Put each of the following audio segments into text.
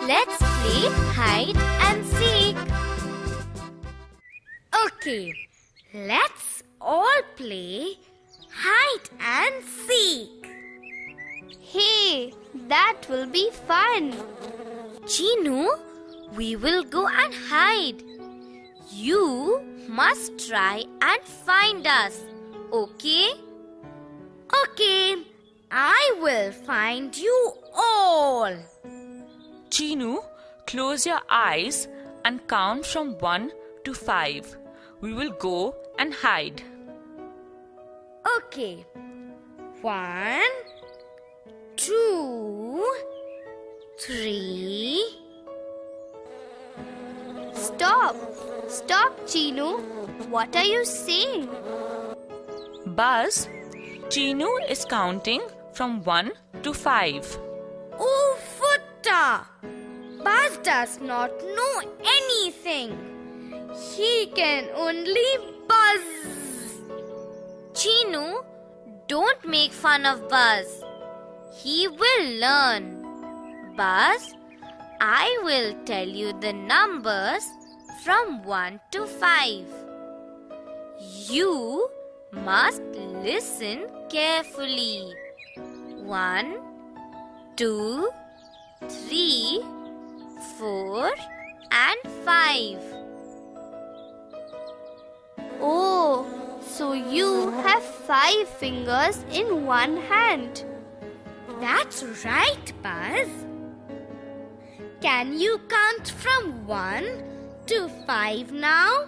Let's play hide and seek. Okay, let's all play hide and seek. Hey, that will be fun. Chinu, we will go and hide. You must try and find us, okay? Okay, I will find you all. Chinu, close your eyes and count from 1 to 5. We will go and hide. Okay. 1, 2, 3. Stop, Chinu. What are you saying? Buzz, Chinu is counting from 1 to 5. Oh, Futta! Buzz does not know anything. He can only buzz. Chinu, don't make fun of Buzz. He will learn. Buzz, I will tell you the numbers from 1 to 5. You must listen carefully. 1, 2, 3, 4, and 5. Oh, so you have 5 fingers in one hand. That's right, Buzz. Can you count from 1 to 5 now?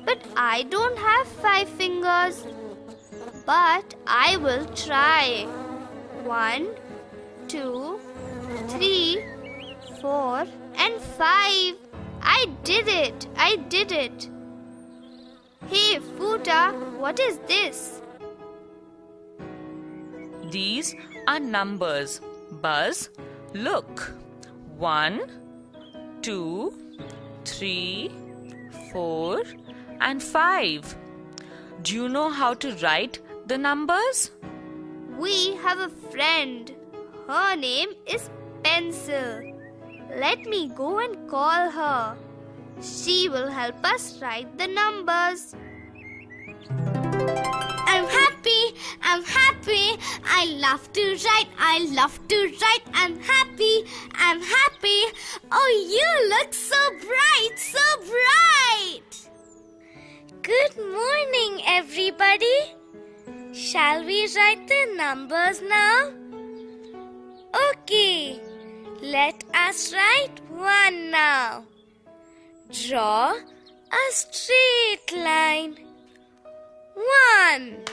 But I don't have 5 fingers. But I will try. 1, 2, 3, 4, and 5. I did it! Hey, Futa, what is this? These are numbers. Buzz, look. 1, 2, 3, 4, and 5. Do you know how to write the numbers? We have a friend. Her name is Pencil. Let me go and call her. She will help us write the numbers. I'm happy. I love to write. I'm happy. Oh, you look so bright. Good morning, everybody. Shall we write the numbers now? Okay, let us write 1 now. Draw a straight line. 1.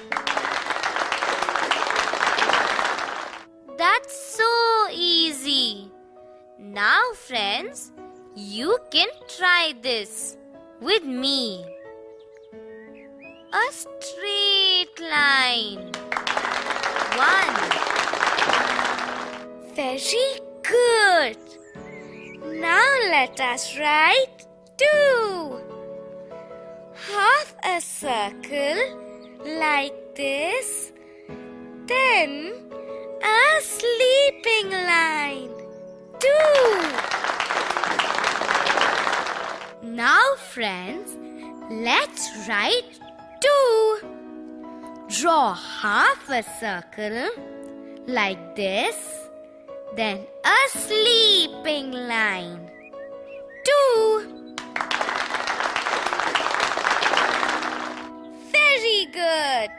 That's so easy. Now, friends, you can try this with me. A straight line. 1. Very good. Now let us write 2. Half a circle like this. Then a sleeping line. 2. Now, friends, let's write 2. Draw half a circle like this, then a sleeping line. 2. Very good.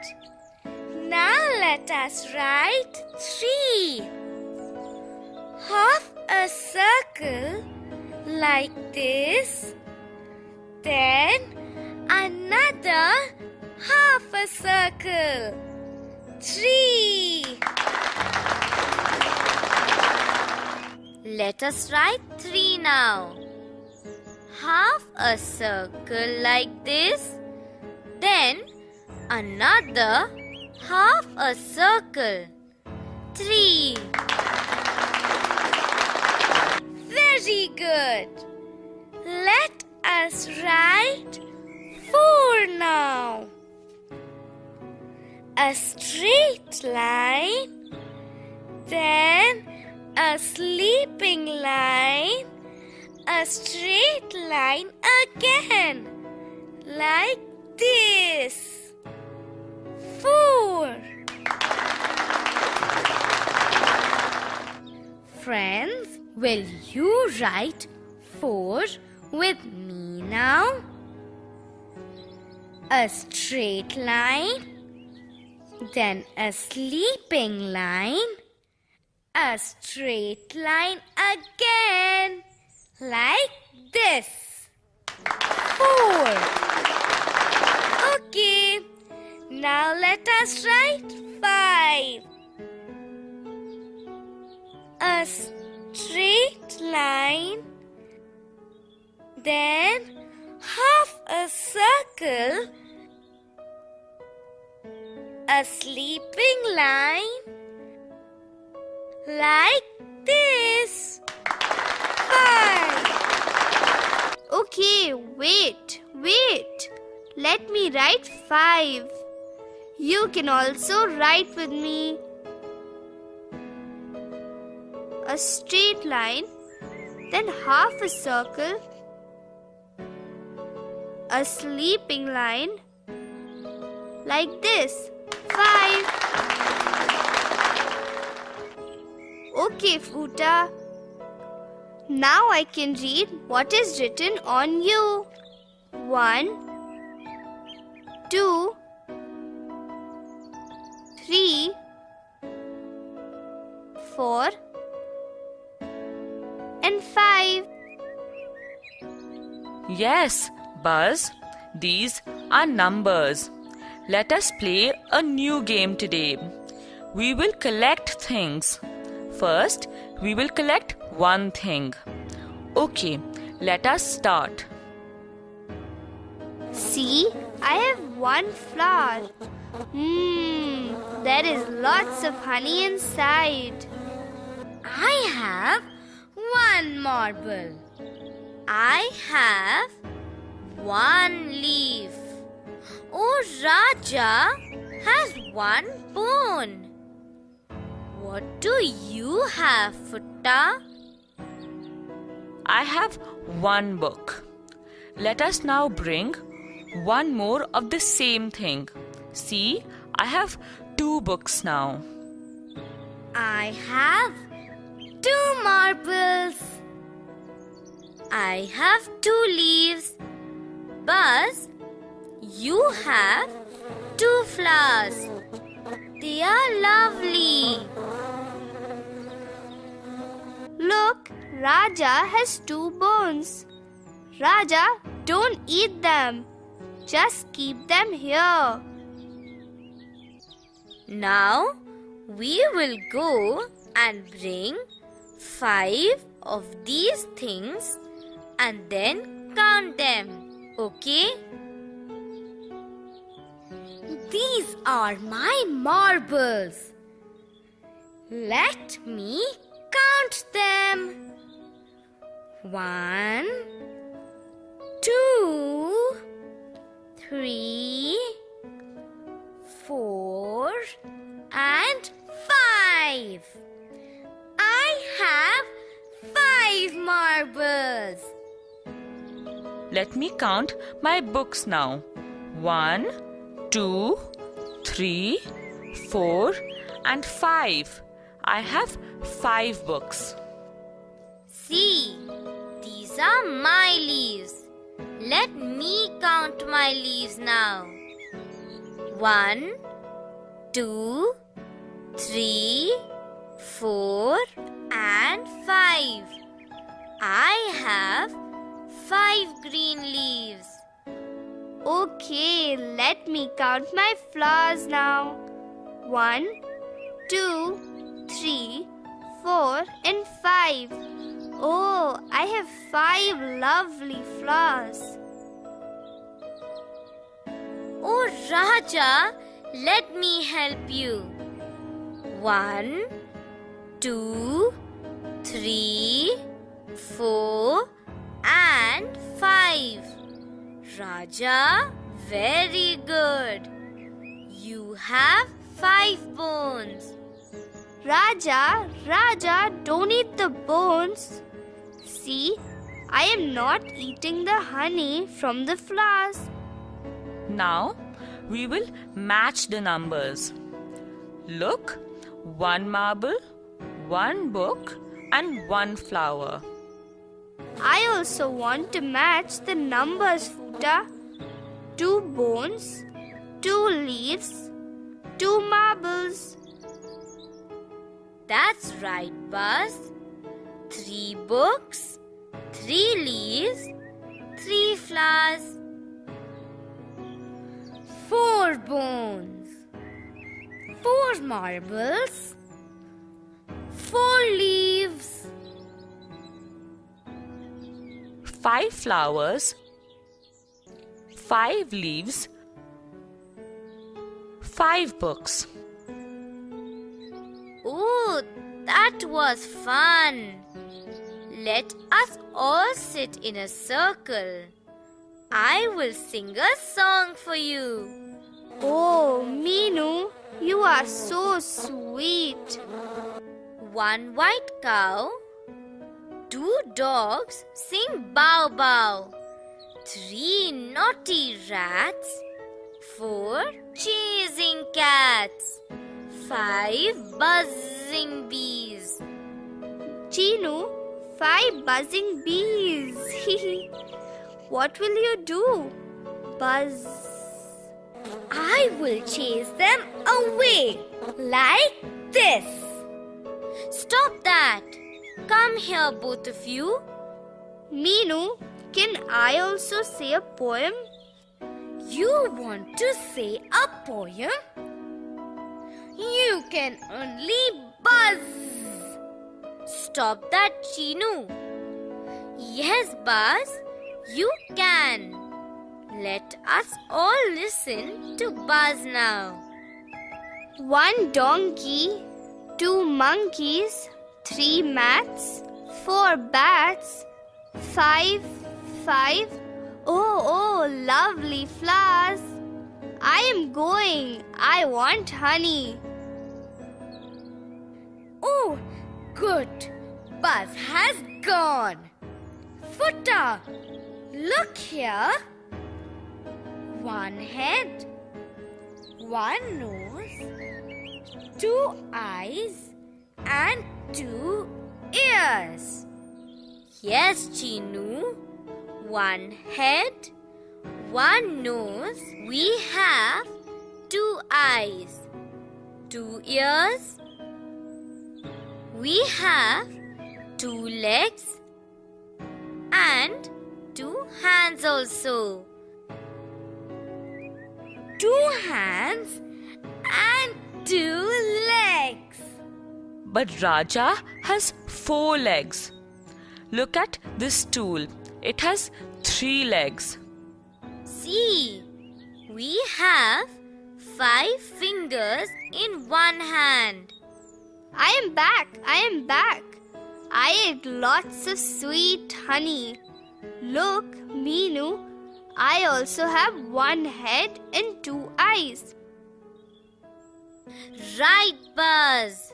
Now let us write 3. Half a circle like this, then another half a circle. 3. Let us write 3 now. Half a circle like this, then another half a circle. 3. Very good. Let us write 4 now. A straight line, then a sleeping line, a straight line again, like this. 4. Friends, will you write 4 with me now? A straight line, then a sleeping line, a straight line again, like this. 4. Okay, now let us write 5. A straight line, then half a circle, a sleeping line, like this. 5. Okay, wait. Let me write 5. You can also write with me. A straight line, then half a circle, a sleeping line, like this. 5. Okay, Futa. Now I can read what is written on you. 1, 2, 3, 4, and 5. Yes, Buzz, these are numbers. Let us play a new game today. We will collect things. First, we will collect one thing. Okay, let us start. See, I have one flower. There is lots of honey inside. I have one marble. I have one leaf. Oh, Raja has one bone. What do you have, Futta? I have one book. Let us now bring one more of the same thing. See, I have 2 books now. I have 2 marbles. I have 2 leaves. Buzz, you have 2 flowers. They are lovely. Look, Raja has 2 bones. Raja, don't eat them. Just keep them here. Now we will go and bring 5 of these things and then count them. Okay? These are my marbles. Let me count them. 1, 2, 3, 4, and 5. I have 5 marbles. Let me count my books now. 1, 2, 3, 4, and 5. I have 5 books. See, these are my leaves. Let me count my leaves now. 1, 2, 3, 4, and 5. I have 5 green leaves. Okay, let me count my flowers now. 1, 2, 3, 4, and 5. Oh, I have 5 lovely flowers. Oh, Raja, let me help you. 1, 2, 3, 4, and 5. Raja, very good. You have 5 bones. Raja, Raja, don't eat the bones. See, I am not eating the honey from the flowers. Now we will match the numbers. Look, one marble, one book, and one flower. I also want to match the numbers, Futa. 2 bones, 2 leaves, 2 marbles. That's right, Buzz. 3 books, 3 leaves, 3 flowers. 4 bones, 4 marbles, 4 leaves. 5 flowers, 5 leaves, 5 books. Oh, that was fun. Let us all sit in a circle. I will sing a song for you. Oh, Meenu, you are so sweet. 1 white cow, 2 dogs sing bow bow, 3 naughty rats, 4 chasing cats, 5 buzzing bees. Chinu, 5 buzzing bees. What will you do? Buzz. I will chase them away like this. Stop that. Come here, both of you. Meenu, can I also say a poem? You want to say a poem? You can only buzz. Stop that, Chinu. Yes, Buzz, you can. Let us all listen to Buzz now. 1 donkey, 2 monkeys, 3 mats, 4 bats, 5. Oh, lovely flowers. I am going. I want honey. Oh, good. Buzz has gone. Futa, look here. 1 head, 1 nose, 2 eyes, and 2 ears. Yes, Chinu. 1 head, 1 nose. We have 2 eyes, 2 ears. We have 2 legs and 2 hands also. 2 hands and 2 legs. But Raja has 4 legs. Look at this stool. It has 3 legs. See, we have 5 fingers in 1 hand. I am back. I ate lots of sweet honey. Look, Meenu, I also have 1 head and 2 eyes. Right, Buzz.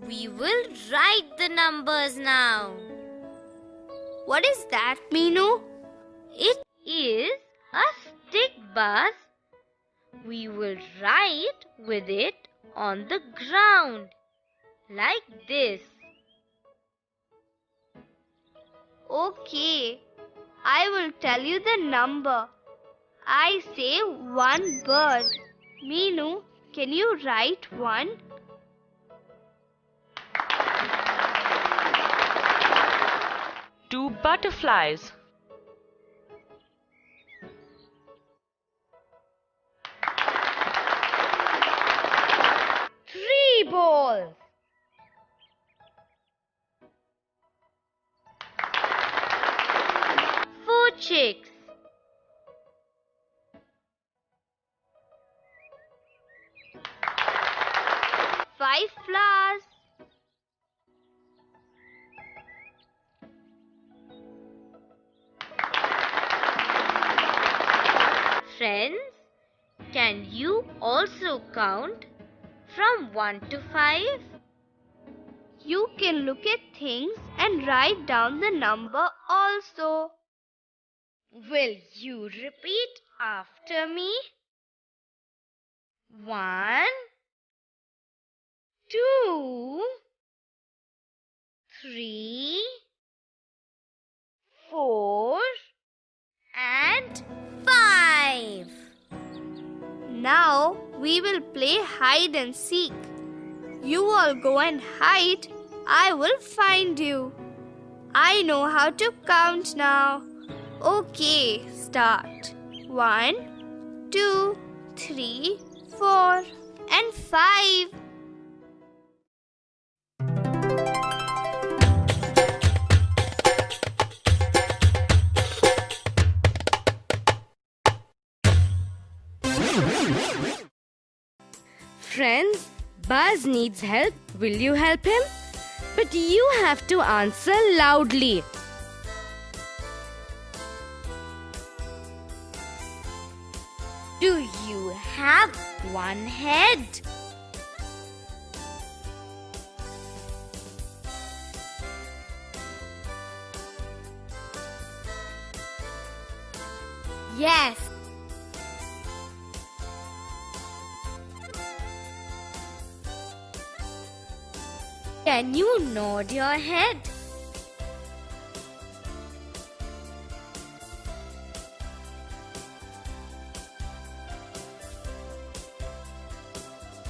We will write the numbers now. What is that, Meenu? It is a stick, Buzz. We will write with it on the ground, like this. Okay, I will tell you the number. I say 1 bird. Meenu, can you write 1? Two butterflies. Three balls. 4 chicks. 5 flowers. 'Friends, can you also count from 1 to 5? You can look at things and write down the number also. Will you repeat after me? 1, 2, 3, 4, and 5. Now we will play hide and seek. You all go and hide. I will find you. I know how to count now. Okay, start. 1, 2, 3, 4, and 5. Friends, Buzz needs help. Will you help him? But you have to answer loudly. Do you have one head? Yes. Can you nod your head?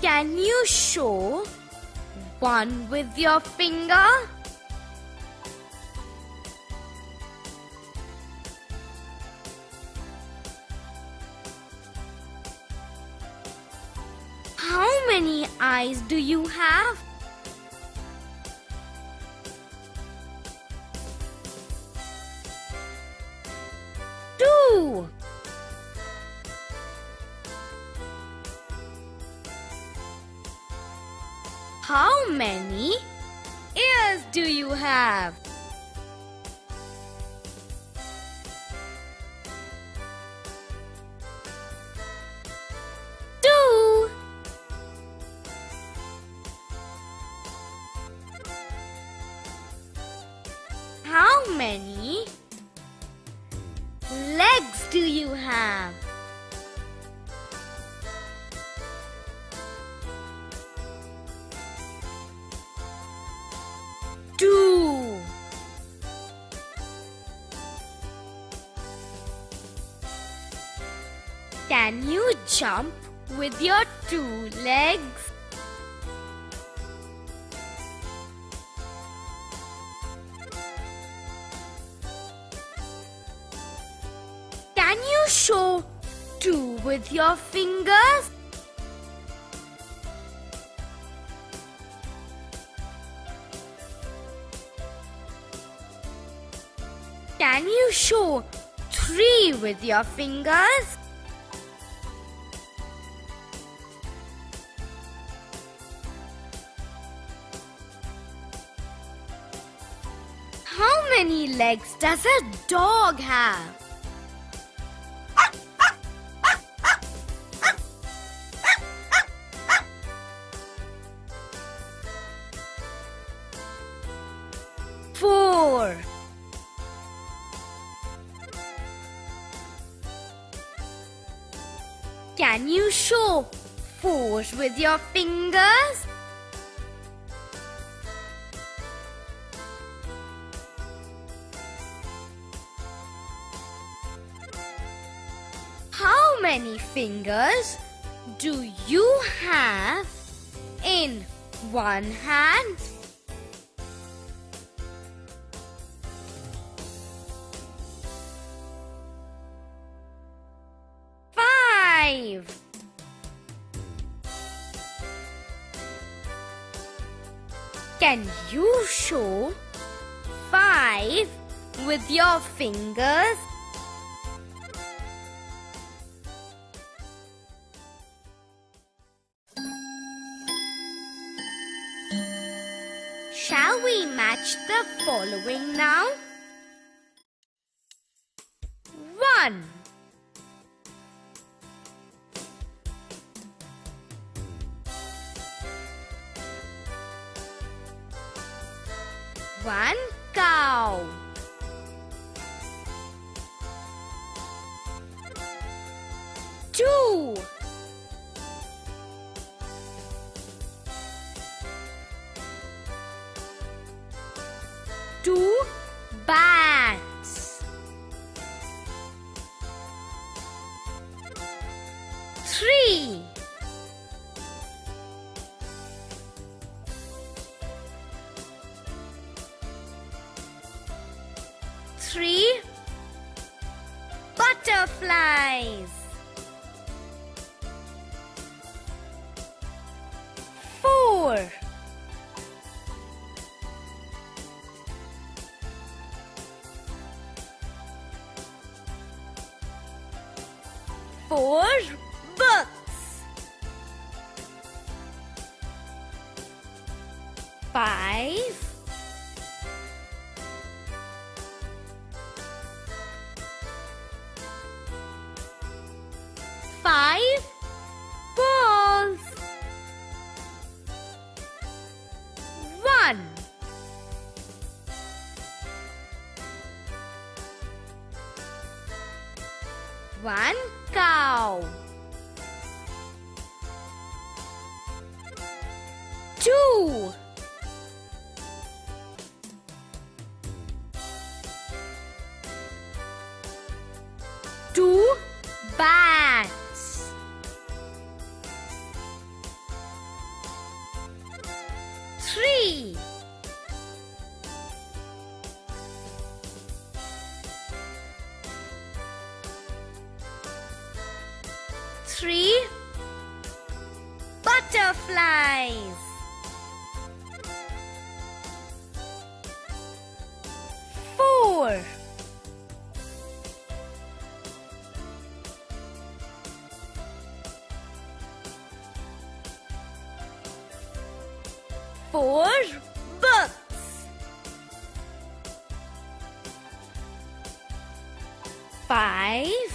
Can you show one with your finger? How many eyes do you have? Two. How many ears do you have? Two. How many legs do you have? Two. Can you jump with your two legs? Can you show two with your fingers? Can you show three with your fingers? How many legs does a dog have? Four. Can you show four with your fingers? How many fingers do you have in one hand? Five. Can you show five with your fingers? Shall we match the following now? 1. 1 cow. 2 2 bats. 3 3 butterflies. 4 4 books. 5 5 balls. 1 1 cow. 2 2 bats. 3 3 butterflies. 4 4 books. 5